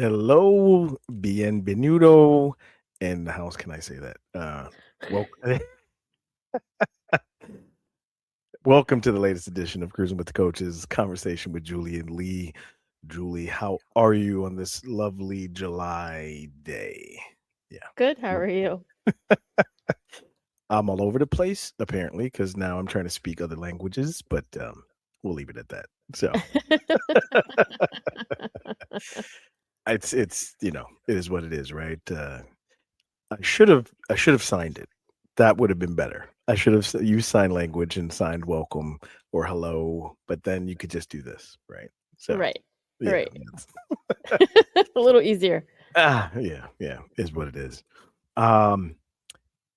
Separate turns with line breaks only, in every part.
Hello, bienvenido, and how else can I say that? Welcome, welcome to the latest edition of Cruising with the Coaches, conversation with Julie and Lee. Julie, how are you on this lovely July day? Yeah,
Good. How
you-
are you?
I'm all over the place apparently because now I'm trying to speak other languages, but we'll leave it at that. So it's it is what it is, right? I should have signed it. That would have been better. I should have used sign language and signed welcome or hello, but then you could just do this, right? So,
Right.
yeah,
Right. A little easier.
yeah, is what it is. Um,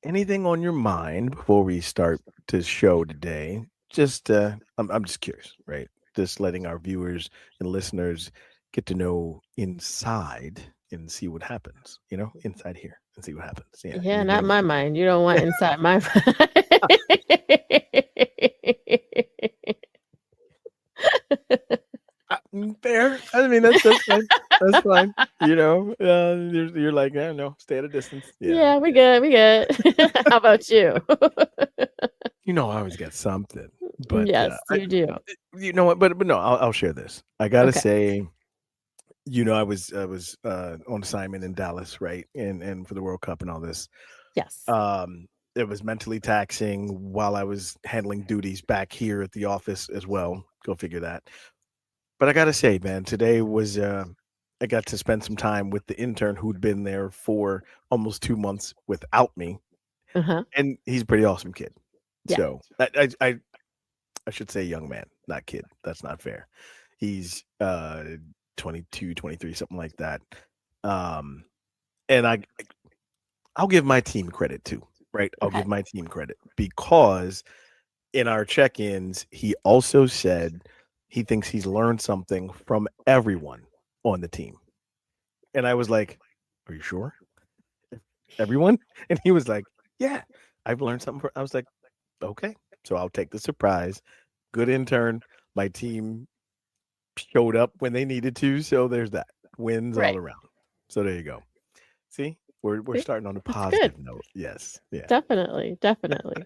Anything on your mind before we start to show today? Just, I'm just curious, right? Just letting our viewers and listeners get to know inside and see what happens, inside here and see what happens. Yeah,
Yeah, not
anything.
my mind. You don't want inside my mind.
Fair. I mean, that's fine. That's fine. You're like, yeah, no, stay at a distance. Yeah,
Yeah, we
yeah.
good. We good. How about you?
I always got something, but
Yes, you do.
you know what? But no, I'll share this. I gotta
Okay.
say, I was on assignment in Dallas, right, and for the World Cup and all this.
Yes.
Um, it was mentally taxing while I was handling duties back here at the office as well. Go figure that. But I gotta say, man, today was I got to spend some time with the intern who'd been there for almost 2 months without me,
Uh-huh.
and he's a pretty awesome kid.
Yeah.
So I should say young man, not kid. That's not fair. He's 22, 23, something like that. Um, and I'll give my team credit too, right? I'll
Okay.
give my team credit because in our check-ins, he also said he thinks he's learned something from everyone on the team. And I was like, "Are you sure? Everyone?" And he was like, "Yeah, I've learned something." I was like, "Okay, so I'll take the surprise. Good intern. My team showed up when they needed to, so there's that. Wins all
Right.
around. So there you go. See, we're
See?
starting on a
That's good.
positive note. Yes, yeah.
Definitely. Definitely.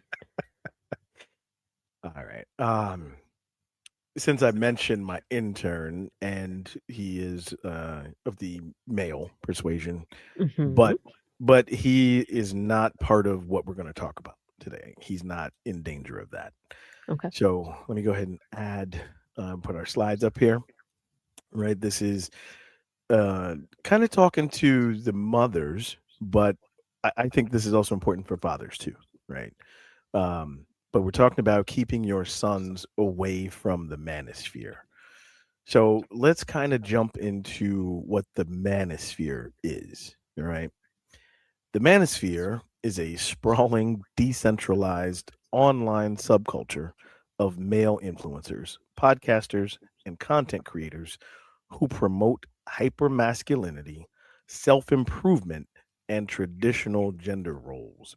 All right. Since I mentioned my intern and he is of the male persuasion,
Hmm.
but he is not part of what we're going to talk about today. He's not in danger of that.
Okay.
So let me go ahead and add, put our slides up here. Right, this is kind of talking to the mothers, but I think this is also important for fathers too, right? But we're talking about keeping your sons away from the manosphere. So let's kind of jump into what the manosphere is. All right. The manosphere is a sprawling, decentralized online subculture of male influencers, podcasters, and content creators who promote hypermasculinity, self improvement, and traditional gender roles.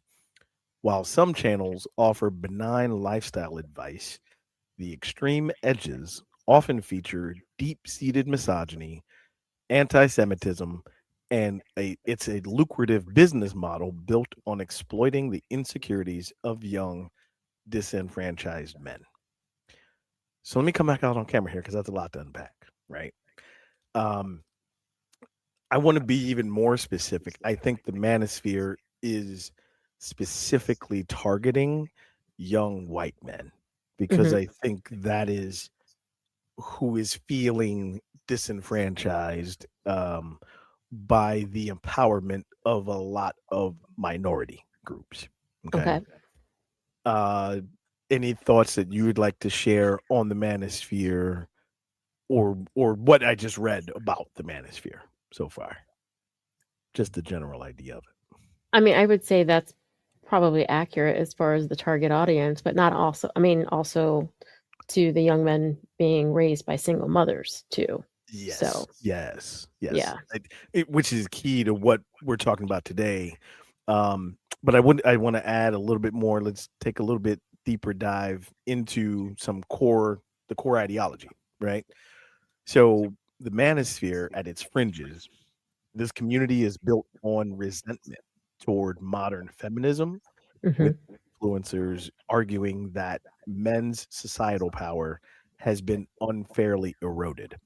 While some channels offer benign lifestyle advice, the extreme edges often feature deep seated misogyny, anti Semitism, and it's a lucrative business model built on exploiting the insecurities of young, disenfranchised men. So let me come back out on camera here because that's a lot to unpack, right? Um, I want to be even more specific. I think the manosphere is specifically targeting young white men because
Hmm.
I think that is who is feeling disenfranchised by the empowerment of a lot of minority groups. Okay.
Okay.
Uh, any thoughts that you would like to share on the manosphere or what I just read about the manosphere so far? Just the general idea of it.
I mean, I would say that's probably accurate as far as the target audience, but not also, I mean, also to the young men being raised by single mothers too.
Yes,
So,
yes, yes.
yeah.
Which is key to what we're talking about today. But I want to add a little bit more. Let's take a little bit deeper dive into the core ideology, right? So the manosphere at its fringes This community is built on resentment toward modern feminism, with
Hmm.
influencers arguing that men's societal power has been unfairly eroded.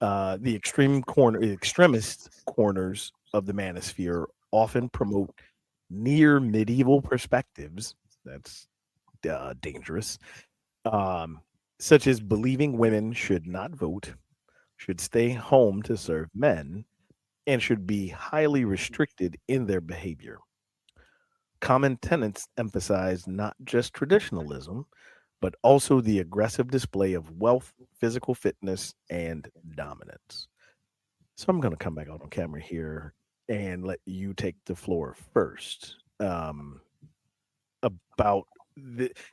The extremist corners of the manosphere often promote near medieval perspectives. That's dangerous. Um, Such as believing women should not vote, should stay home to serve men, and should be highly restricted in their behavior. Common tenets emphasize not just traditionalism, but also the aggressive display of wealth, physical fitness, and dominance. So I'm going to come back out on camera here and let you take the floor first. About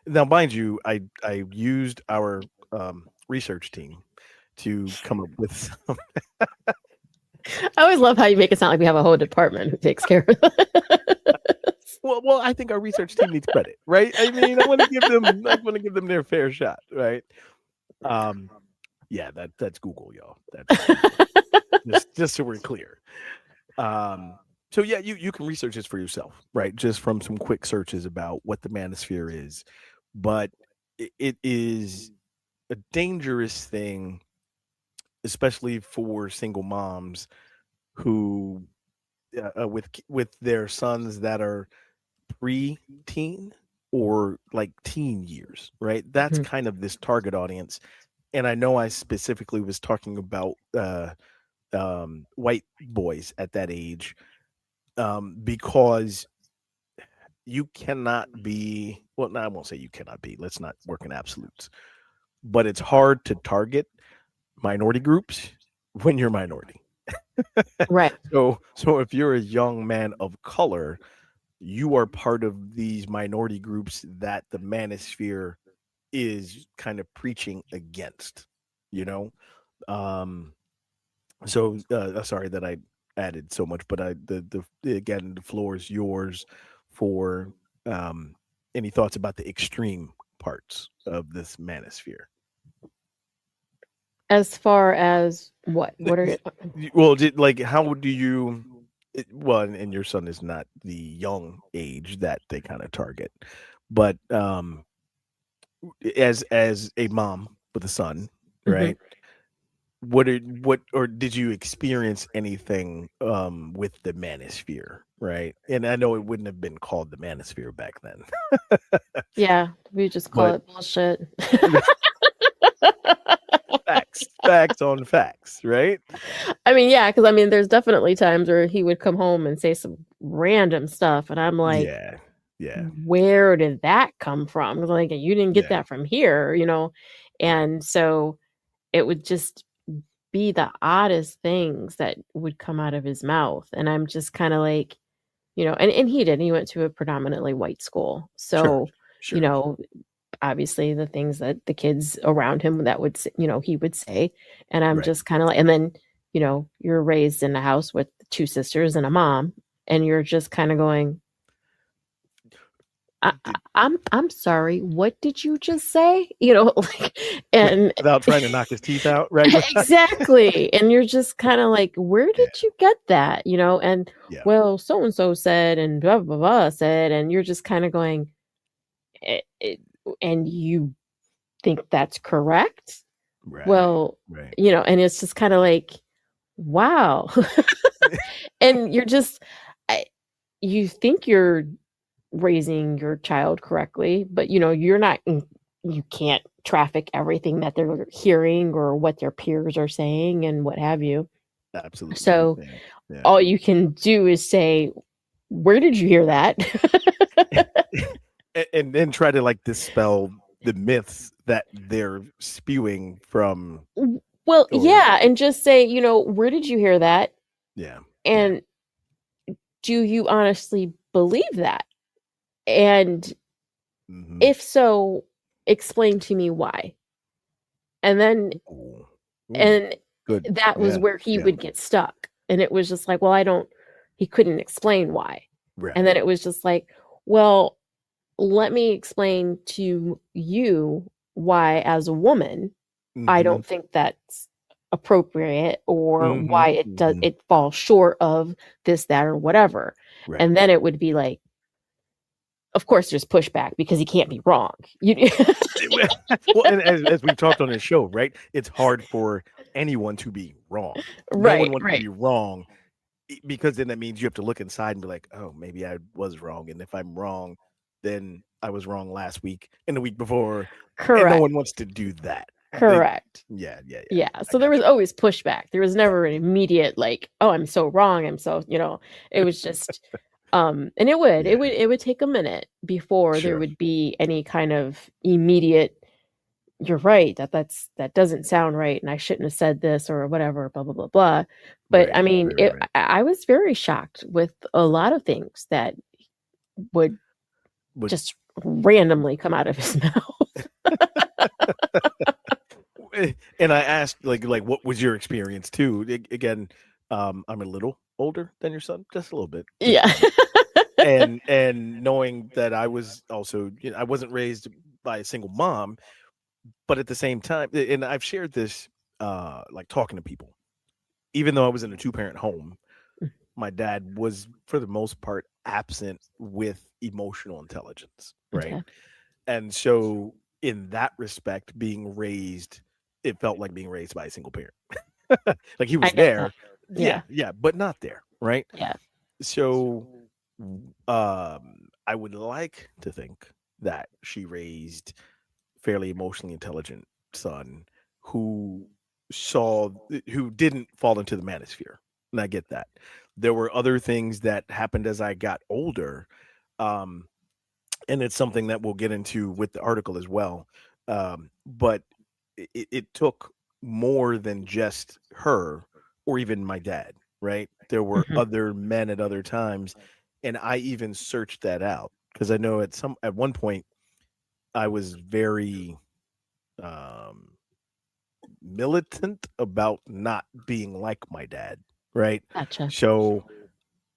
now, mind you, I used our research team to come up with some.
I always love how you make it sound like we have a whole department who takes care of this.
Well, I think our research team needs credit, right? I mean, I want to give them their fair shot, right? Um, yeah, that's Google, y'all. That's just so we're clear. Um, so yeah, you can research this for yourself, right? Just from some quick searches about what the manosphere is, but it is a dangerous thing, especially for single moms who, with their sons that are pre-teen or like teen years, right? That's
Mhm.
kind of this target audience. And I know I specifically was talking about white boys at that age, because you cannot be, well, no, I won't say you cannot be, let's not work in absolutes, but it's hard to target minority groups when you're minority.
Right.
So if you're a young man of color, you are part of these minority groups that the manosphere is kind of preaching against, you know? Um, sorry that I added so much, but again, the floor is yours for um, any thoughts about the extreme parts of this manosphere.
As far as what?
Th-
What are
Well, like, how do you? Well, and your son is not the young age that they kind of target, but as a mom with a son,
Mhm.
right? Or did you experience anything with the manosphere, right? And I know it wouldn't have been called the manosphere back then,
Yeah, we just call
but
it bullshit.
facts on facts, right?
I mean, yeah, because I mean, there's definitely times where he would come home and say some random stuff, and I'm like,
Yeah, yeah,
where did that come from? Because like, you didn't get
yeah,
that from here, you know?
right,
And so it would just be the oddest things that would come out of his mouth. And I'm just kind of like, and he did. He went to a predominantly white school.
sure,
So, you
sure,
know, obviously the things that the kids around him that would, he would say. And I'm
right.
just kind of like, and then, you're raised in a house with two sisters and a mom, and you're just kind of going, I'm sorry, what did you just say? Like, and
Without trying to knock his teeth out, right?
exactly. And you're just kind of like, where
Yeah,
did you get that? And
yeah,
well, so and so said, and blah, blah, blah said, and you're just kind of going, "Eh, eh, and you think that's correct?
right,
Well,
right.
and it's just kind of like, wow. And you're just, I, you think you're raising your child correctly, but you're not, you can't traffic everything that they're hearing or what their peers are saying and what have you.
Absolutely,
So
yeah, yeah.
all you can do is say, where did you hear that?
And then try to like dispel the myths that they're spewing from,
Well,
or
yeah, and just say, where did you hear that?
yeah, yeah.
And do you honestly believe that? And
Hmm.
if so, explain to me why. And then,
Ooh, ooh,
and
good.
that was
Yeah,
where he
yeah.
would get stuck. And it was just like, well, he couldn't explain why. And
Right.
then it was just like, well, let me explain to you why, as a woman, I
Hmm.
don't think that's appropriate or why
Mhm,
it
mhm.
falls short of this, that, or whatever.
Right.
And then it would be like, of course there's pushback because he can't be wrong. You
Well, and as we've talked on this show, right? It's hard for anyone to be wrong. No one
right,
wants to
right.
be wrong because then that means you have to look inside and be like, "Oh, maybe I was wrong." And if I'm wrong, then I was wrong last week and the week before, and no
Correct.
one wants to do that. They
Correct.
Yeah, yeah, yeah.
Yeah.
I
So there
got
was
you.
always pushback. There was never an immediate like, oh, I'm so wrong. I'm so, it was just and
Yeah,
it would take a minute before there
sure.
would be any kind of immediate, you're right, that doesn't sound right and I shouldn't have said this or whatever, blah blah blah blah. But I
Right,
mean,
right, right.
I was very shocked with a lot of things that would
But
just randomly come out of his mouth.
and I asked like what was your experience too? Again, I'm a little older than your son, just a little bit, just a
Yeah.
little bit. And knowing that I was also, I wasn't raised by a single mom, but at the same time, and I've shared this, like talking to people, even though I was in a two-parent home, my dad was for the most part absent with emotional intelligence, right?
Okay.
And so in that respect, being raised, it felt like being raised by a single parent. Like he
I
was
get that.
there,
Yeah.
yeah, yeah, but not there, right?
Yeah.
So I would like to think that she raised fairly emotionally intelligent son who who didn't fall into the manosphere. And I get that. There were other things that happened as I got older. Um, and it's something that we'll get into with the article as well. But it took more than just her or even my dad, right? There were
Mhm.
other men at other times, and I even searched that out because I know at one point I was very um militant about not being like my dad, right?
Gotcha.
So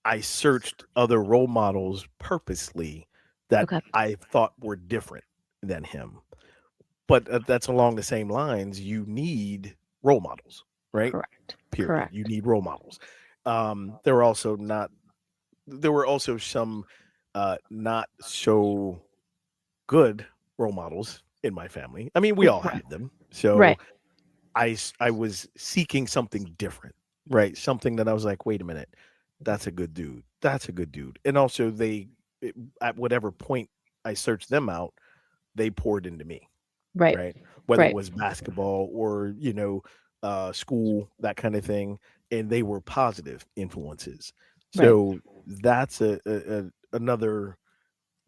I searched other role models purposely that
Okay.
I thought were different than him. But that's along the same lines. You need role models, right?
Correct.
Period. You
Correct.
need role models. There were also not. There were also some not so good role models in my family. I mean, we all
Right.
had them. So
Right.
I was seeking something different, right? Something that I was like, wait a minute, that's a good dude. That's a good dude. And also, at whatever point I searched them out, they poured into me,
Right.
right? Whether it
Right.
was basketball or school, that kind of thing, and they were positive influences.
Right.
So that's another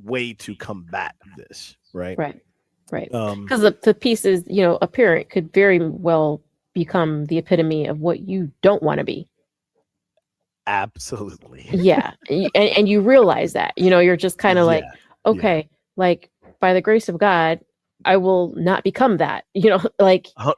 way to combat this, right?
Right. Right.
Um,
Because the pieces, a parent could very well become the epitome of what you don't want to be.
Absolutely.
Yeah. And you realize that, you're just kind of like,
Yeah, yeah.
okay, like by the grace of God, I will not become that, like
Huh,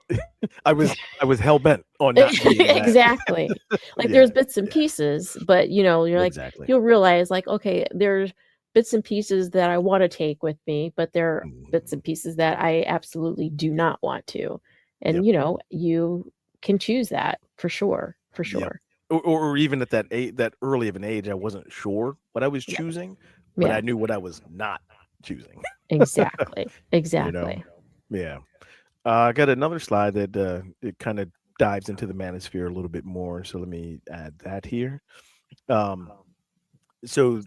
I was hell bent on not being that.
exactly. Like
Yeah,
there's bits and
yeah,
pieces, but you're like,
exactly.
you'll realize like, okay, there's bits and pieces that I want to take with me, but there are bits
Mhm.
and pieces that I absolutely do not want to. And
Yep,
you can choose that for sure. For
yep.
sure.
Or even at that early of an age, I wasn't sure what I was
Yeah.
choosing, but
Yeah.
I knew what I was not choosing,
Exactly.
you know?
Exactly.
Yeah. I got another slide that, it kinda dives into the manosphere a little bit more, so let me add that here. Um, so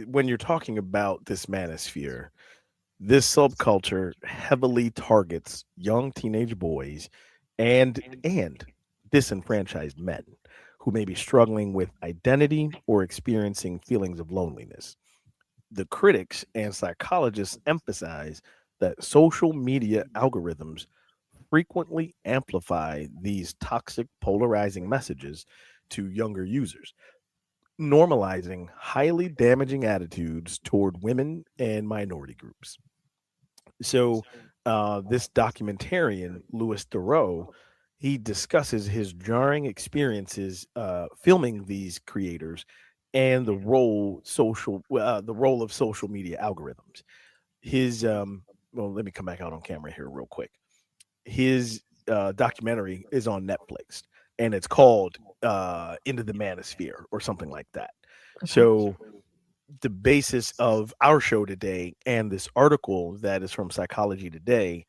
when you're talking about this manosphere, this subculture heavily targets young teenage boys and disenfranchised men who may be struggling with identity or experiencing feelings of loneliness. The critics and psychologists emphasize that social media algorithms frequently amplify these toxic, polarizing messages to younger users, normalizing highly damaging attitudes toward women and minority groups. So, this documentarian, Louis Theroux, he discusses his jarring experiences filming these creators and the role of social media algorithms. His Well, let me come back out on camera here real quick. His documentary is on Netflix, and it's called Into the Manosphere or something like that.
Okay.
So the basis of our show today and this article that is from Psychology Today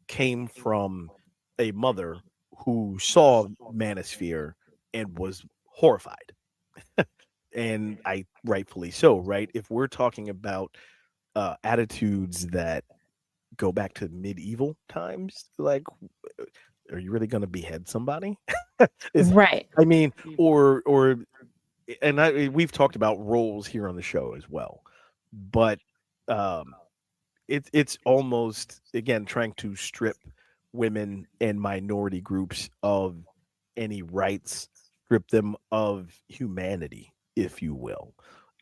came from a mother who saw Manosphere and was horrified, and I rightfully so. Right? If we're talking about attitudes that go back to medieval times, like, are you really going to behead somebody? Is
Right.
I mean, or and we've talked about roles here on the show as well, but um, it's almost again trying to strip women and minority groups of any rights, strip them of humanity, if you will,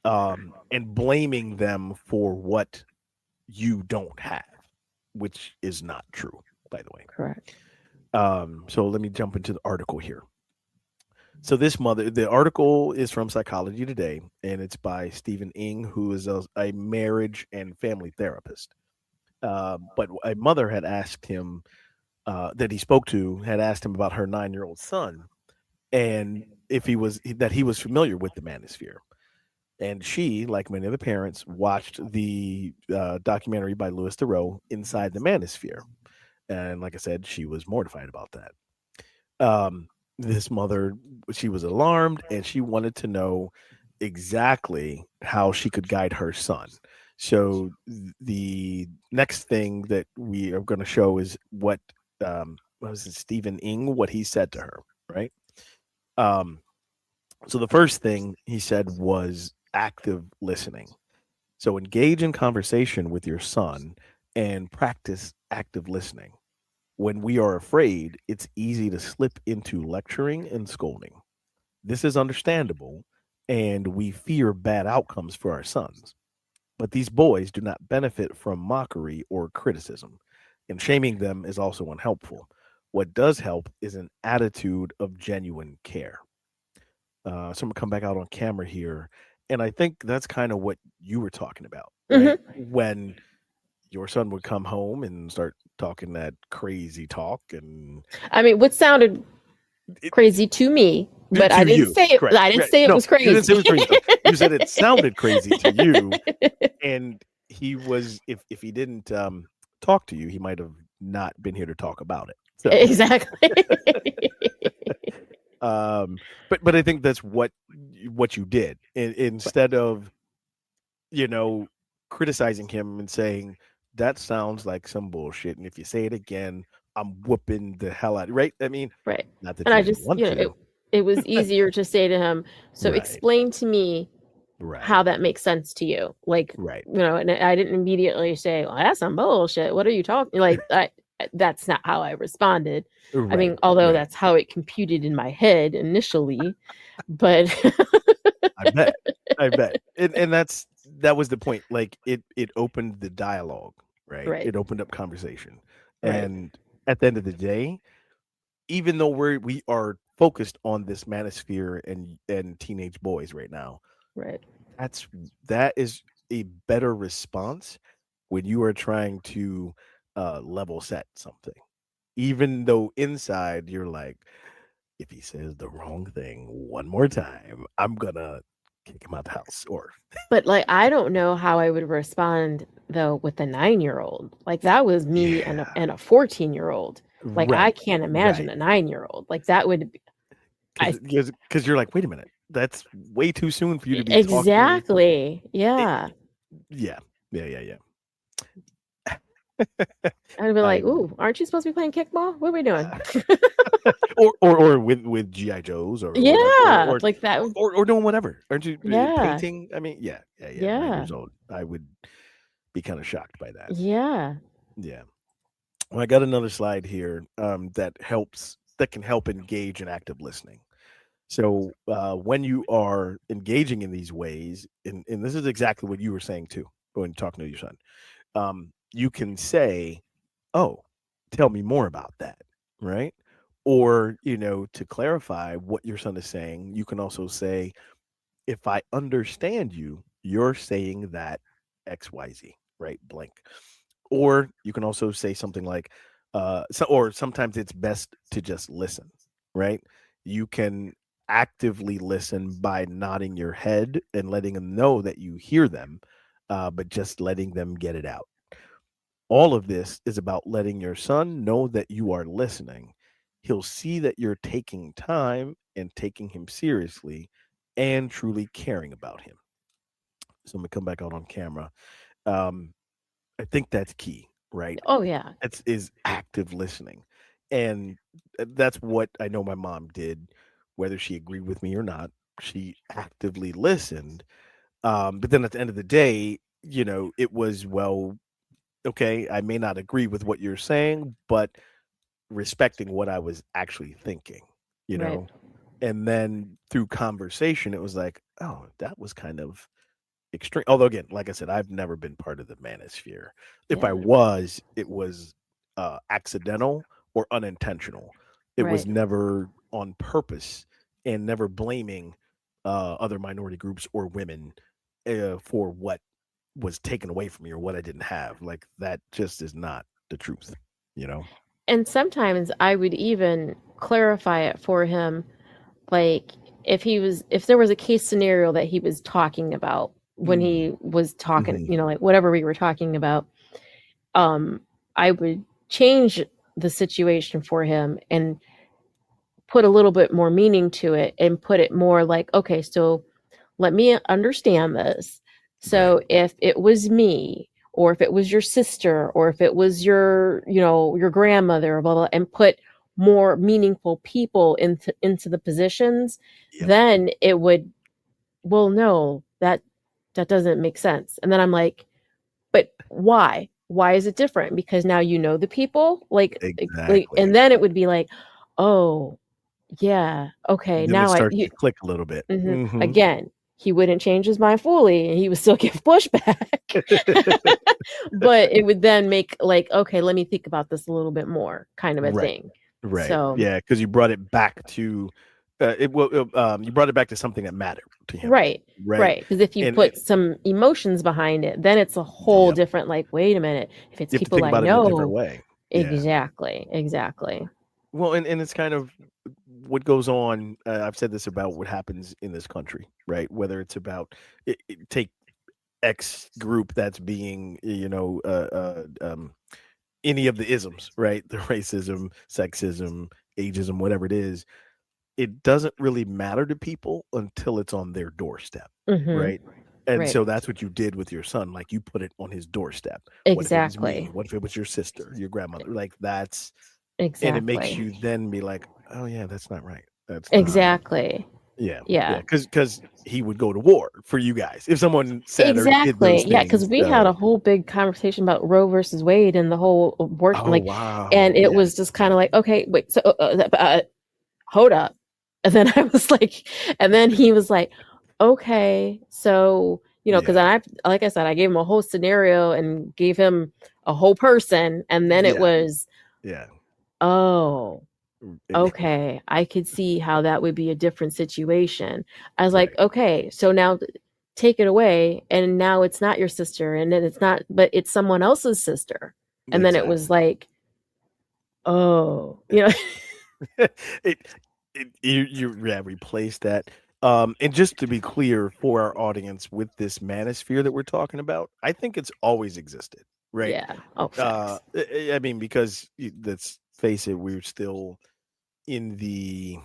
and blaming them for what you don't have, which is not true, by the way.
Correct.
So let me jump into the article here. So this mother, the article is from Psychology Today, and it's by Stephen Ng, who is a marriage and family therapist. But a mother had asked him that he spoke to had asked him about her 9-year-old son and if he was familiar with the manosphere. And she, like many other parents, watched the documentary by Louis Theroux, Inside the Manosphere. And like I said, she was mortified about that. This mother, she was alarmed and she wanted to know exactly how she could guide her son. So the next thing that we are going to show is what was it, Stephen Ng, what he said to her, right? Um, so the first thing he said was active listening. So engage in conversation with your son and practice active listening. When we are afraid, it's easy to slip into lecturing and scolding. This is understandable, and we fear bad outcomes for our sons. But these boys do not benefit from mockery or criticism, and shaming them is also unhelpful. What does help is an attitude of genuine care. So I'm gonna come back out on camera here, and I think that's kind of what you were talking about, right?
Hmm.
When your son would come home and start talking that crazy talk, and
I mean, what sounded
it,
crazy to me, but I
to
didn't
you,
say it.
correct?
I didn't
Right?
say it
No,
was
you didn't say it
crazy.
was crazy. No, you said it sounded crazy to you, and he was if he didn't talk to you, he might have not been here to talk about it. So,
Exactly.
um, but I think that's what you did instead of you know criticizing him and saying that sounds like some bullshit, and if you say it again, I'm whooping the hell out. Right? I mean,
Right.
not that
And
you
I
didn't
just,
want
it,
to.
it was easier to say to him, so
Right.
explain to me
Right.
how that makes sense to you. Like,
Right.
and I didn't immediately say, well, that's some bullshit. What are you talking? Like, that's not how I responded. I
Right.
mean, although
Right.
that's how it computed in my head initially, but
I bet. I bet. And that was the point. Like it opened the dialogue, right?
right,
It opened up conversation.
right,
And at the end of the day, even though we are focused on this manosphere and teenage boys right now,
right.
that's that is a better response when you are trying to level set something. Even though inside you're like, if he says the wrong thing one more time, I'm gonna kick him out the house. Or
But like, I don't know how I would respond though with a 9-year-old. Like that was me
yeah,
and a 14-year-old. Like I
right,
can't imagine
right.
a 9-year-old. Like that would be, I
Because you're like, wait a minute, that's way too soon for you to be talking.
exactly.
It,
Yeah.
yeah, yeah, yeah,
I'd be
I
like, "Ooh, aren't you supposed to be playing kickball? What are we doing?"
or with GI Joes or whatever,
Yeah, like that.
or doing whatever. Aren't you
Yeah,
painting? I mean, yeah, yeah, yeah. Nine
yeah,
years old, I would be kind of shocked by that.
yeah.
Yeah. Well, I got another slide here that can help engage in active listening. So when you are engaging in these ways, and this is exactly what you were saying too when talking to your son, you can say, "Oh, tell me more about that," right? Or to clarify what your son is saying, you can also say, "If I understand you, you're saying that X, Y, Z, right? Blank." Or you can also say something like, or sometimes it's best to just listen, right? You can actively listen by nodding your head and letting them know that you hear them, but just letting them get it out. All of this is about letting your son know that you are listening. He'll see that you're taking time and taking him seriously and truly caring about him. So I'm gonna come back out on camera. Um, I think that's key, right?
Oh yeah.
That's is active listening. And that's what I know my mom did, whether she agreed with me or not. She actively listened. But then at the end of the day, it was, well, okay, I may not agree with what you're saying, but respecting what I was actually thinking, you
Right.
know? And then through conversation, it was like, oh, that was kind of extreme. Although, again, like I said, I've never been part of the manosphere. If I
Yeah.
was, it was accidental or unintentional. It was
Right.
never on purpose, and never blaming other minority groups or women for what was taken away from me or what I didn't have. Like, that just is not the truth, you know?
And sometimes I would even clarify it for him, like if there was a case scenario that he was talking about when
Mm,
he was talking,
hmm.
like whatever we were talking about, um I would change the situation for him and put a little bit more meaning to it and put it more like, okay, so let me understand this.
Right.
So if it was me, or if it was your sister, or if it was your grandmother, blah blah, and put more meaningful people into the positions,
Yep.
then it would, well, no, that doesn't make sense. And then I'm like, but why? Why is it different? Because now you know the people, like,
Exactly.
and then it would be like, oh, yeah, okay,
Then it
now
starts to click a little bit.
mhm.
Hmm.
Again, he wouldn't change his mind fully, and he would still give pushback. But it would then make like, okay, let me think about this a little bit more, kind of a
Right.
thing.
Right.
So,
Yeah, because you brought it back to you brought it back to something that mattered to him,
right,
right?
right. Because if you
And
put some emotions behind it, then it's a whole
yep,
different, like, wait a minute, if it's
you have to
people
think
I
about it in a different
know,
way. Yeah.
exactly, exactly.
Well, and it's kind of what goes on. I've said this about what happens in this country, right? Whether it's about take X group that's being, any of the isms, right? The racism, sexism, ageism, whatever it is, it doesn't really matter to people until it's on their doorstep,
Mhm.
right? And
Right.
so that's what you did with your son. Like, you put it on his doorstep. What if it was me?
Exactly.
What if it was your sister, your grandmother? Like, and it makes
Exactly.
you then be like, oh yeah, that's not right. That's not.
Exactly.
Yeah, yeah.
Yeah.
Because he would go to war for you guys if someone said or did
Exactly.
those
Yeah, because
things.
we had a whole big conversation about Roe versus Wade and the whole abortion,
Oh
like, and
wow,
it
yes,
was just kind of like, okay, wait, so hold up. And then I was like, and then he was like, okay, so, because
yeah,
like I said, I gave him a whole scenario and gave him a whole person. And then it
yeah,
was,
yeah.
oh,
Mm.
okay, I could see how that would be a different situation. I was like,
Right,
okay, so now take it away, and now it's not your sister, and then it's not, but it's someone else's sister. And then it was
exactly.
like, oh,
it, you yeah, replace that. And just to be clear for our audience, with this manosphere that we're talking about, I think it's always existed, right?
yeah, oh, facts.
I mean, because let's face it, we're still in the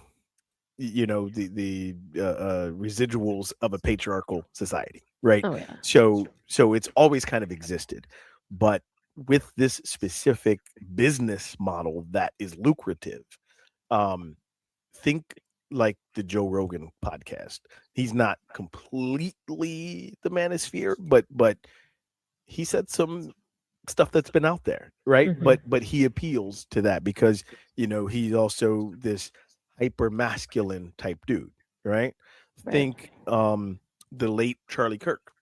residuals of a patriarchal society, right?
Oh yeah.
So it's always kind of existed, but with this specific business model that is lucrative, um think like the Joe Rogan podcast. He's not completely the manosphere, but he said some stuff that's been out there, right?
Hmm.
But he appeals to that because he's also this hyper masculine type dude, right?
Right.
Think the late Charlie Kirk.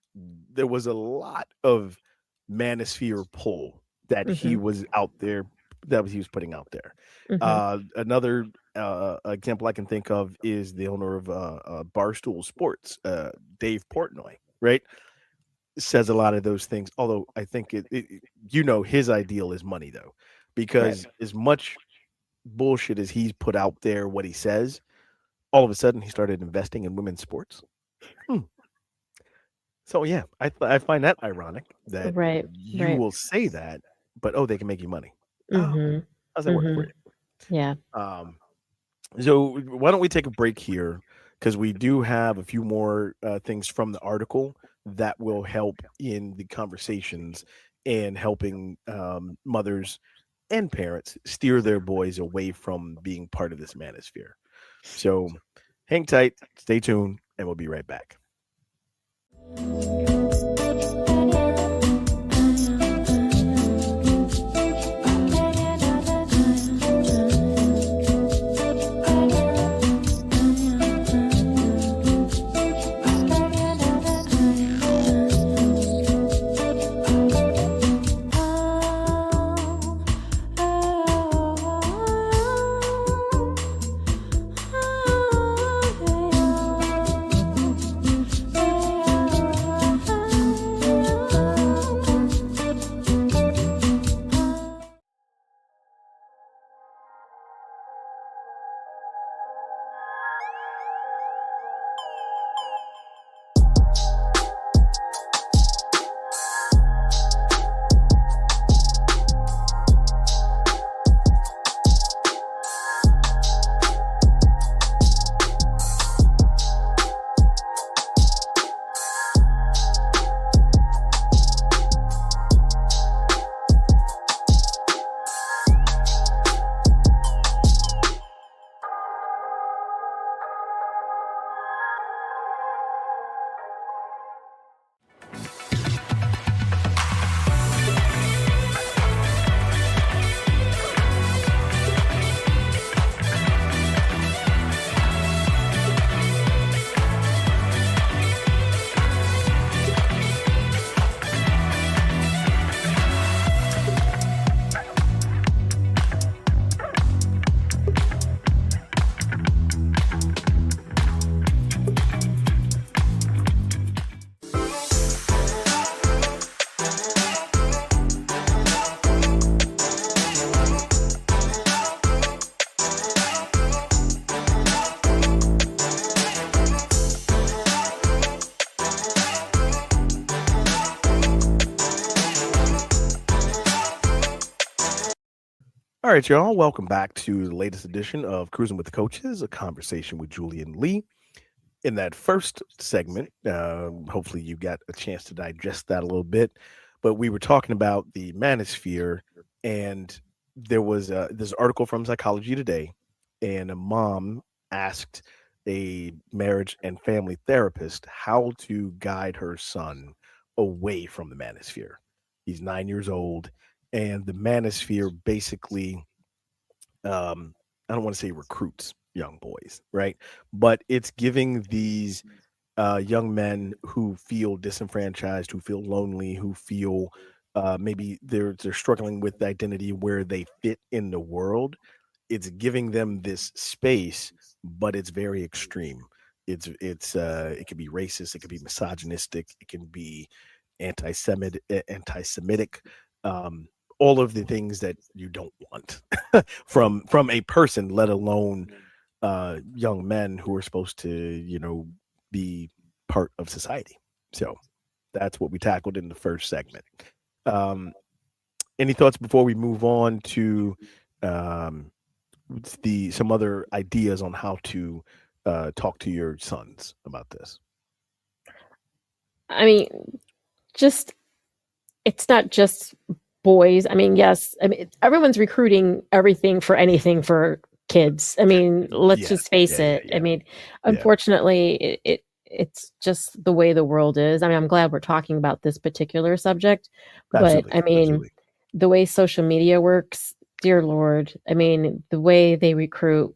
There was a lot of manosphere pull that he
Hmm.
was out there, he was putting out there.
Hmm.
Another example I can think of is the owner of Barstool Sports, Dave Portnoy, right? Says a lot of those things. Although I think his ideal is money, though.
Right.
because as much bullshit as he's put out there, what he says, all of a sudden he started investing in women's sports. Hmm. So yeah, I find that ironic that
Right.
you
Right.
will say that, but oh, they can make you money. Oh,
Mhm.
how's that work for
Mhm.
you?
Yeah.
Um, so why don't we take a break here because we do have a few more things from the article that will help in the conversations and helping mothers and parents steer their boys away from being part of this manosphere. So hang tight, stay tuned, and we'll be right back. All right, y'all. Welcome back to the latest edition of Cruising with the Coaches, a conversation with Julian Lee. In that first segment, hopefully you got a chance to digest that a little bit, but we were talking about the manosphere, and there was this article from Psychology Today, and a mom asked a marriage and family therapist how to guide her son away from the manosphere. He's 9 years old, and the manosphere basically I don't want to say recruits young boys, right? But it's giving these young men who feel disenfranchised, who feel lonely, who feel maybe they're struggling with the identity where they fit in the world. It's giving them this space, but it's very extreme. It can be racist, it can be misogynistic, it can be anti-Semitic, um, all of the things that you don't want from a person, let alone young men who are supposed to, be part of society. So that's what we tackled in the first segment. Um, any thoughts before we move on to um, the some other ideas on how to talk to your sons about this?
I mean, just it's not just boys. I mean, yes, I mean everyone's recruiting everything for anything for kids. I mean, let's
Yes,
just face
yeah, yeah,
it. I
yeah,
mean,
yeah.
unfortunately, it's just the way the world is. I mean, I'm glad we're talking about this particular subject, but
Absolutely,
I mean,
absolutely.
the way social media works, dear Lord, I mean, the way they recruit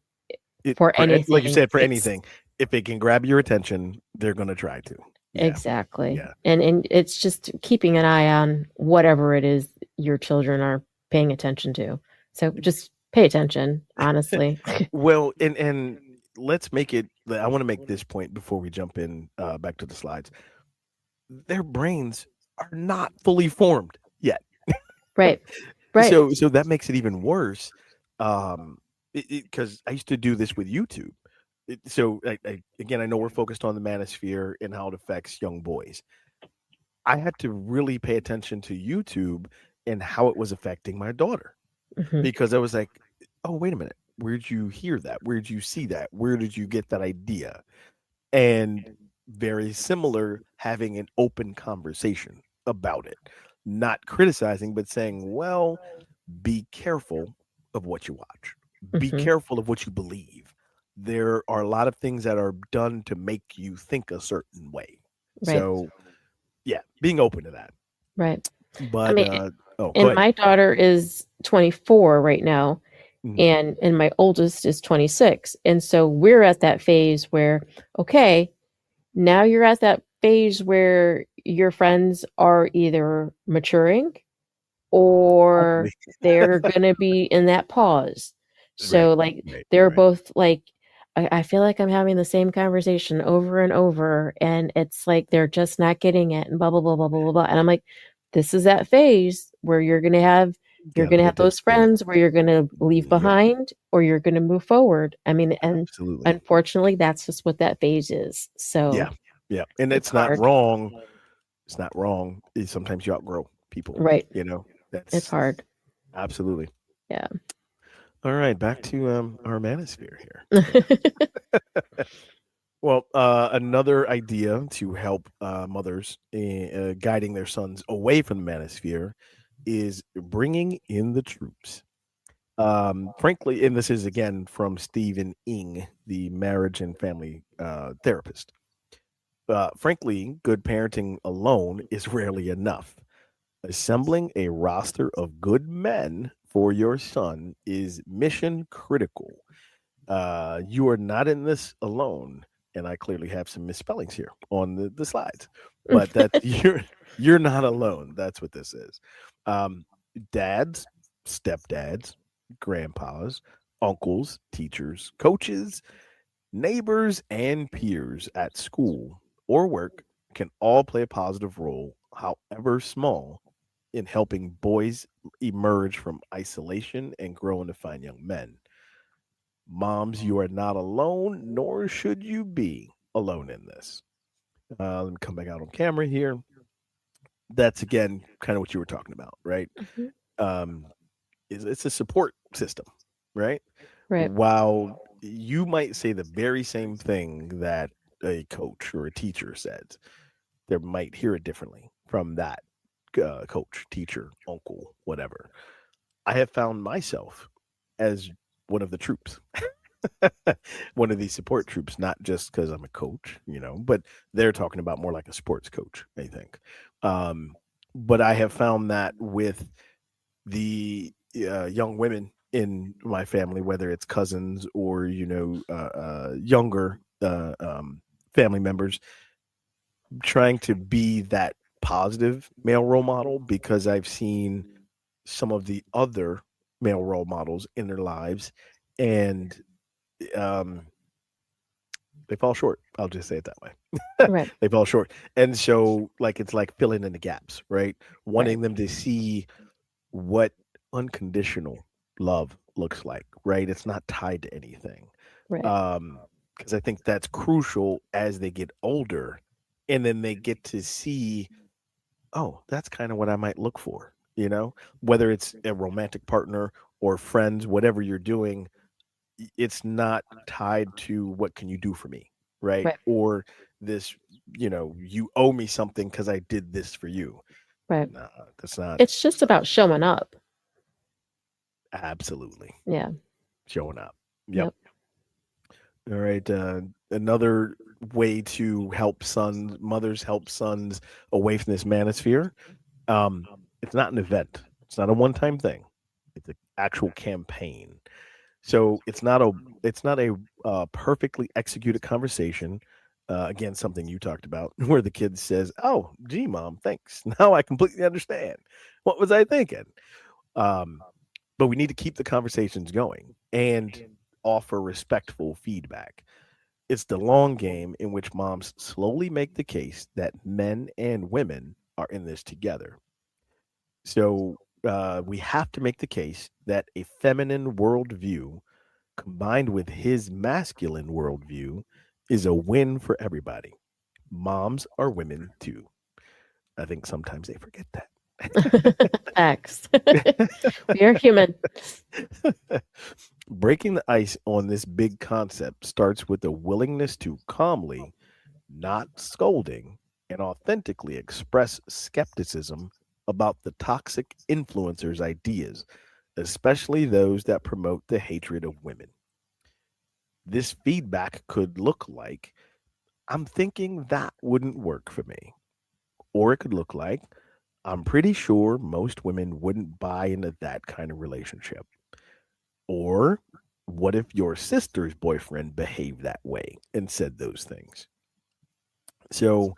It
for
like you
anything,
said, for
it's
anything, if it can grab your attention, they're gonna try to. Yeah,
exactly.
yeah.
And it's just keeping an eye on whatever it is your children are paying attention to. So just pay attention, honestly.
Well, and let's make it. I want to make this point before we jump in back to the slides. Their brains are not fully formed yet.
Right. Right.
So that makes it even worse. Because I used to do this with YouTube. Again, I know we're focused on the manosphere and how it affects young boys. I had to really pay attention to YouTube and how it was affecting my daughter,
Hmm.
because I was like, "Oh, wait a minute. Where'd you hear that? Where'd you see that? Where did you get that idea?" And very similar, having an open conversation about it, not criticizing, but saying, "Well, be careful of what you watch. Be
Hmm.
careful of what you believe. There are a lot of things that are done to make you think a certain way."
Right.
So, yeah, being open to that.
Right. I
But
mean,
oh, go
and
ahead.
my daughter is 24 right now,
Mhm.
and my oldest is 26. And so we're at that phase where, okay, now you're at that phase where your friends are either maturing or
Hopefully.
they're gonna be in that pause.
Right,
So like
right,
they're
right.
both like I feel like I'm having the same conversation over and over, and it's like they're just not getting it and blah blah blah blah blah blah blah. And I'm like, this is that phase where you're
Gotta
gonna
pay
have those
attention to it.
friends where you're gonna leave
Yep,
behind or you're gonna move forward. I mean, and
absolutely.
unfortunately that's just what that phase is. So
Yeah, yeah, and
it's
it's not
hard.
wrong. It's not wrong. Sometimes you outgrow people,
Right. It's
That's
hard.
absolutely.
Yeah.
All right, back to, our manosphere here. Well, another idea to help, mothers, guiding their sons away from the manosphere is bringing in the troops. Frankly, and this is again from Stephen Ing, the marriage and family, therapist. Frankly, good parenting alone is rarely enough. Assembling a roster of good men for your son is mission critical. You are not in this alone, and I clearly have some misspellings here on the slides, but that you're not alone. That's what this is. Um, Dads, stepdads, grandpas, uncles, teachers, coaches, neighbors, and peers at school or work can all play a positive role, however small, in helping boys emerge from isolation and grow into fine young men. Moms, you are not alone, nor should you be alone in this. Let me come back out on camera here. That's again kind of what you were talking about, right?
Mhm.
Um, it's a support system, right?
Right.
While you might say the very same thing that a coach or a teacher said, they might hear it differently from that coach, teacher, uncle, whatever. I have found myself as one of the troops, one of these support troops, not just because I'm a coach, but they're talking about more like a sports coach, I think. Um, but I have found that with the young women in my family, whether it's cousins or younger family members, trying to be that positive male role model, because I've seen some of the other male role models in their lives, and um, they fall short. I'll just say it that way.
Right.
They fall short, and so like it's like filling in the gaps, right?
Right.
Wanting them to see what unconditional love looks like, right? It's not tied to anything.
Right.
Because I think that's crucial as they get older, and then they get to see, oh, that's kind of what I might look for, whether it's a romantic partner or friends, whatever you're doing, it's not tied to what can you do for me, right?
Right.
Or this, you owe me something because I did this for you.
Right.
Nah, that's not.
It's just about showing up.
Absolutely
Yeah.
showing up. Yep.
Yep.
All right. Another way to help mothers help sons away from this manosphere. It's not an event. It's not a one-time thing. It's an actual campaign. So it's not a perfectly executed conversation. Again, something you talked about, where the kid says, "Oh, gee, mom, thanks. Now I completely understand. What was I thinking?" Um, but we need to keep the conversations going and offer respectful feedback. It's the long game in which moms slowly make the case that men and women are in this together. So we have to make the case that a feminine worldview combined with his masculine worldview is a win for everybody. Moms are women too. I think sometimes they forget
Facts.
that.
We are human.
Breaking the ice on this big concept starts with a willingness to calmly, not scolding, and authentically express skepticism about the toxic influencers' ideas, especially those that promote the hatred of women. This feedback could look like, I'm thinking that wouldn't work for me. Or it could look like, I'm pretty sure most women wouldn't buy into that kind of relationship. Or what if your sister's boyfriend behaved that way and said those things? So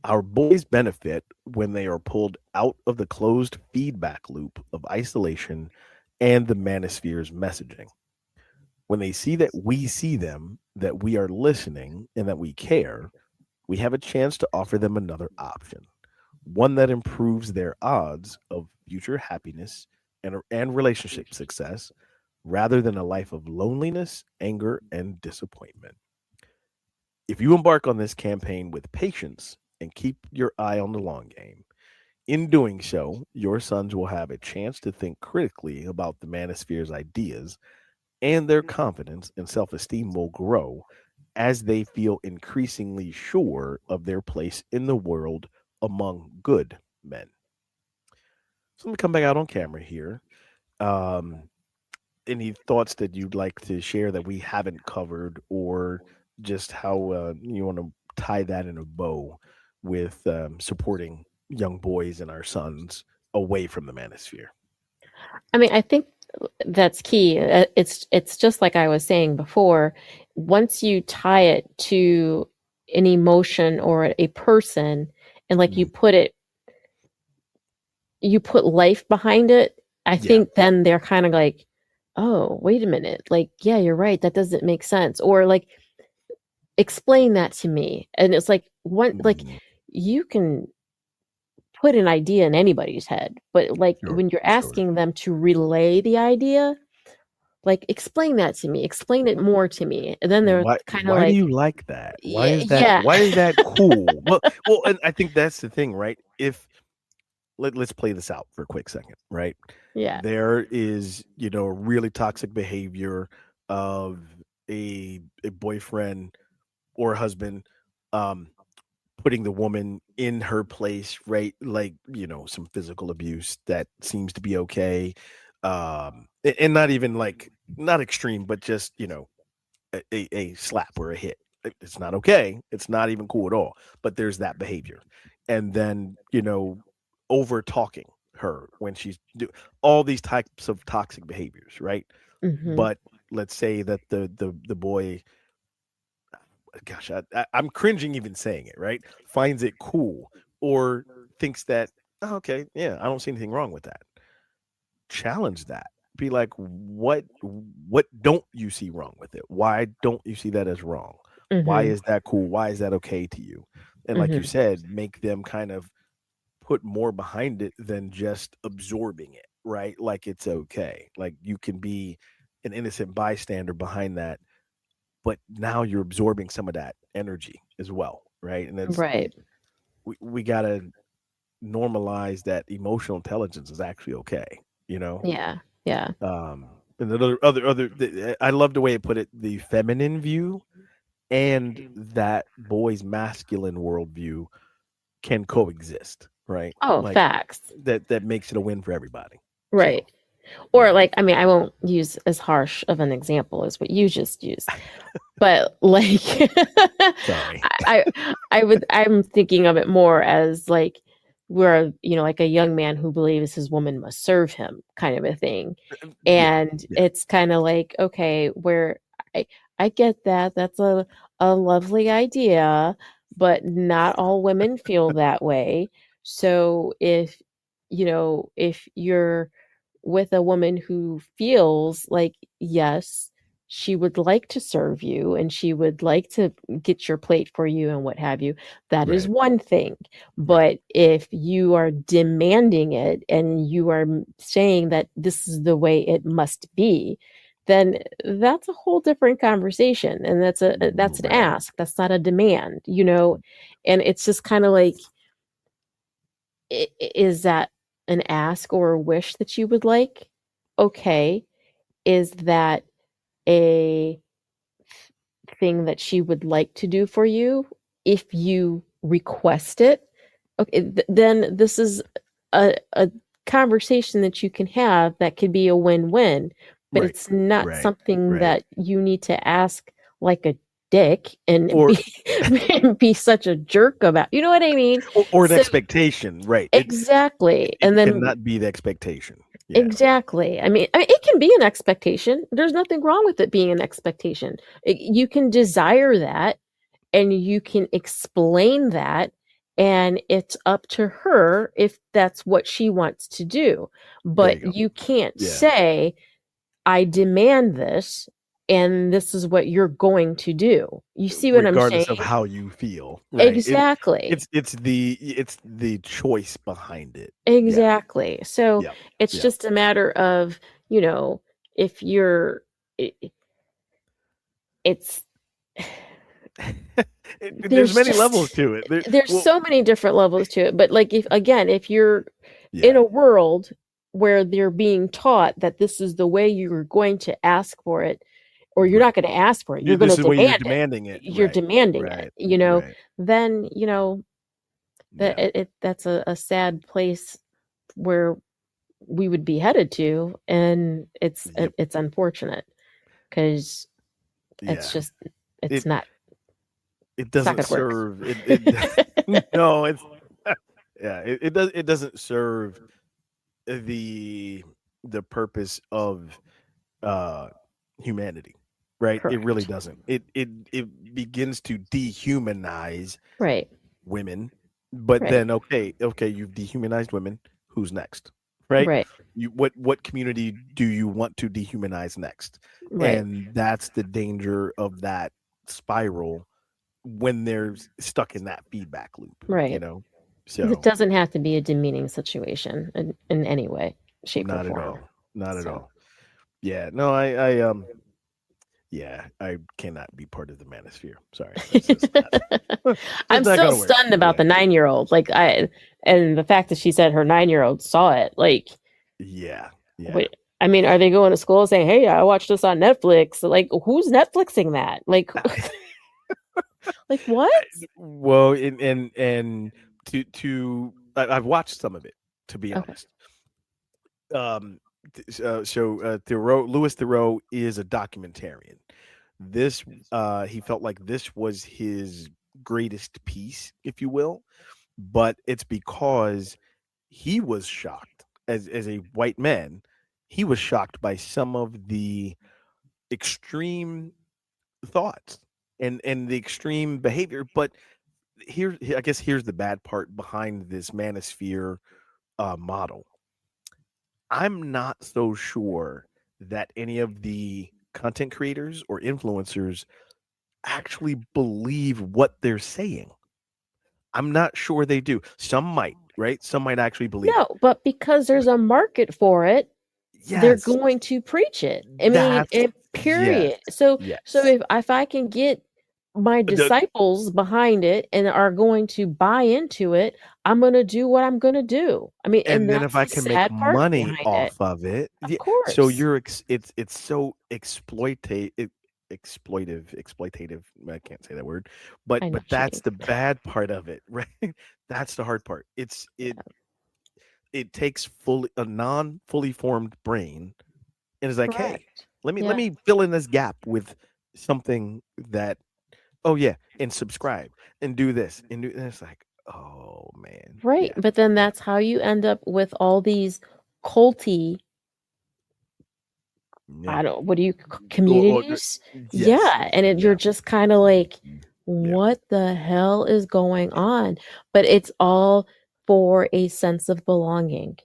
our boys benefit when they are pulled out of the closed feedback loop of isolation and the manosphere's messaging. When they see that we see them, that we are listening, and that we care, we have a chance to offer them another option, one that improves their odds of future happiness and relationship success rather than a life of loneliness, anger, and disappointment. If you embark on this campaign with patience and keep your eye on the long game, in doing so, your sons will have a chance to think critically about the manosphere's ideas, and their confidence and self esteem will grow as they feel increasingly sure of their place in the world among good men. So let me come back out on camera here. Um, any thoughts that you'd like to share that we haven't covered, or just how you want to tie that in a bow with supporting young boys and our sons away from the manosphere?
I mean, I think that's key. It's just like I was saying before. Once you tie it to an emotion or a person, and like
Mm,
you put life behind it, I
yeah.
think then they're kind of like, oh, wait a minute. Like, yeah, you're right. That doesn't make sense. Or like, explain that to me. And it's like one like
Mhm.
you can put an idea in anybody's head, but like
Sure.
when you're
Sure.
asking them to relay the idea, like explain that to me, explain it more to me. And then they're kind of
Why do
like,
you like that?
yeah, yeah,
Why is that cool? Well, and I think that's the thing, right? If let's play this out for a quick second, right?
yeah.
There is, really toxic behavior of a boyfriend or husband um putting the woman in her place, right? Like, some physical abuse that seems to be okay. And not even like, not extreme, but just, a slap or a hit. It's not okay. It's not even cool at all. But there's that behavior, and then over talking her when she's all these types of toxic behaviors, right?
Hmm.
But let's say that the boy, gosh, I'm cringing even saying it, right? Finds it cool or thinks that, oh, okay, yeah, I don't see anything wrong with that. Challenge that. Be like, what don't you see wrong with it? Why don't you see that as wrong? Why
Hmm.
is that cool? Why is that okay to you? And like you
Hmm.
said, make them kind of put more behind it than just absorbing it, right? Like it's okay. Like you can be an innocent bystander behind that, but now you're absorbing some of that energy as well, right? And it's
Right.
we gotta normalize that emotional intelligence is actually okay, you know?
Yeah. Yeah.
And the I love the way it put it, the feminine view and that boy's masculine worldview can coexist, right?
Oh,
Like
facts.
that makes it a win for everybody. So,
Right. Or
yeah.
like, I mean, I won't use as harsh of an example as what you just used, but like
Sorry.
I'm thinking of it more as like we're, like a young man who believes his woman must serve him kind of a thing.
Yeah.
And
Yeah.
it's kind of like, okay, where I I get that. That's a lovely idea, but not all women feel that way. So if you're with a woman who feels like, yes, she would like to serve you and she would like to get your plate for you and what have you, that is
Right.
one thing.
Right.
But if you are demanding it and you are saying that this is the way it must be, then that's a whole different conversation. And that's an
Right.
ask. That's not a demand, you know? And it's just kind of like, is that an ask or a wish that you would like? Okay. Is that a thing that she would like to do for you if you request it? Okay, then this is a conversation that you can have that could be a win-win, but
Right.
it's not
Right.
something
Right.
that you need to ask like a dick and
Or
be such a jerk about. You know what I mean?
or an
So
expectation, right?
exactly.
It
And then
cannot be the expectation. Yeah.
exactly. I mean, it can be an expectation. There's nothing wrong with it being an expectation. You can desire that and you can explain that, and it's up to her if that's what she wants to do.
There you
But
go.
you can't
Yeah.
say, I demand this, and this is what you're going to do. You see what I'm
Regardless of
saying?
how you feel, right?
Exactly.
It's the choice behind it. Yeah.
Exactly. So
Yeah.
it's
Yeah.
just a matter of, you know, if you're, it, it's,
There's
there's
many levels
just,
to it.
there's
Well,
so many different levels to it. But like, if again, if you're in
yeah.
a world where they're being taught that this is the way you're going to ask for it, or you're not
Right.
going to ask for it, you're going
This
to
is where you're
demand it,
demanding it.
you're
Right.
demanding it,
Right.
you know,
Right.
then, you know, that
Yeah.
that's a sad place where we would be headed to. And
Yep.
it's unfortunate because it's
Yeah.
just, it's
It
not,
it
it's not
doesn't
going to work.
serve no, it's yeah, it doesn't serve the the purpose of uh humanity, right? It really
Correct.
doesn't. It begins to dehumanize
Right.
women, but
Right.
then okay, you've dehumanized women. Who's next? Right?
Right.
What community do you want to dehumanize next?
Right.
And that's the danger of that spiral when they're stuck in that feedback loop, you
Right.
know?
It
So
doesn't have to be a demeaning situation in any way, shape, or
not at
form.
all. Not at
So
all. Yeah. No, I yeah, I cannot be part of the manosphere. Sorry. That's just not
I'm
it's not
still
gonna work.
stunned about
Yeah.
the 9-year-old. Like and the fact that she said her 9-year-old saw it. Like,
Yeah. Yeah.
wait, I mean, are they going to school saying, "Hey, I watched this on Netflix"? Like, who's Netflixing that? Like, like what?
Well, and I've watched some of it, to be
Okay.
honest. Thoreau, Louis Thoreau is a documentarian. This he felt like this was his greatest piece, if you will, but it's because he was shocked as a white man. He was shocked by some of the extreme thoughts and the extreme behavior. But I guess here's the bad part behind this manosphere model. I'm not so sure that any of the content creators or influencers actually believe what they're saying. I'm not sure they do. Some might, right? Some might actually believe it.
No, but because there's a market for it, they're
Yes,
going to preach it. I mean,
that's
and
yes,
period. So
yes.
if I can get my
The,
disciples behind it and are going to buy into it, I'm going to do what I'm going to do. I mean, and
and then if
that's
I
the
can make
sad part
money
behind it.
off of it,
Of
yeah. So
course.
it's so exploitative. I can't say that word, but
I know what you
that's
mean.
the bad part of it, right? That's the hard part. It takes a non fully formed brain and is like, hey,
Correct.
let
Yeah.
me fill in this gap with something that oh yeah, and subscribe and do this and do and it's like, oh man.
Right.
Yeah.
But then
Yeah.
that's how you end up with all these culty,
Yeah.
I don't, what do you,
Or
communities?
yes.
Yeah. And you're
Yeah.
just kind of like,
Yeah.
what the hell is going on? But it's all for a sense of belonging.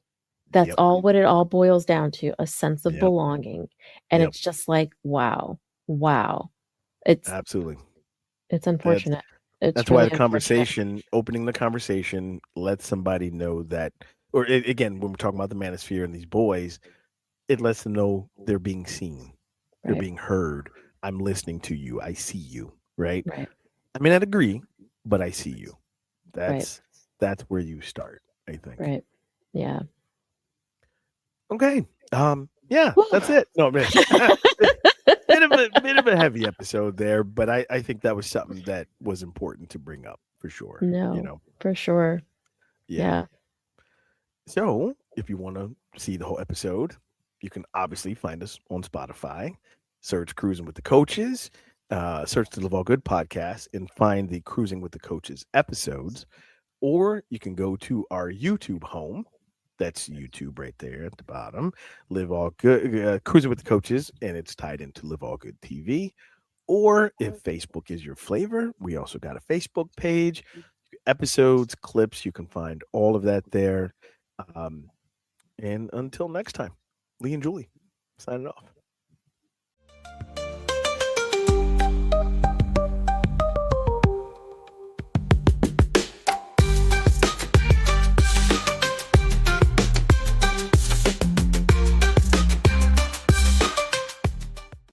That's
Yep.
all what it all boils down to, a sense of
Yep.
belonging. And
Yep.
it's just like, wow. Wow. It's
Absolutely.
it's
That's
unfortunate. It's
that's why
really
the
unfortunate.
conversation, opening the conversation, lets somebody know that, or again, when we're talking about the manosphere and these boys, it lets them know they're being seen, they're
Right.
being heard. I'm listening to you. I see you. Right.
Right.
I may not agree, but I see you.
Right.
That's where you start, I think.
Right. Yeah.
Okay. Yeah,
Whew.
that's it. No, man. Bit of a heavy episode there, but I think that was something that was important to bring up for sure.
No, for sure.
Yeah.
Yeah.
So if you want to see the whole episode, you can obviously find us on Spotify. Search Cruising with the Coaches, search the Live All Good podcast, and find the Cruising with the Coaches episodes. Or you can go to our YouTube home. That's YouTube right there at the bottom. Live All Good, Cruising with the Coaches, and it's tied into Live All Good TV. Or if Facebook is your flavor, we also got a Facebook page, episodes, clips. You can find all of that there. Um, and until next time, Lee and Julie signing off.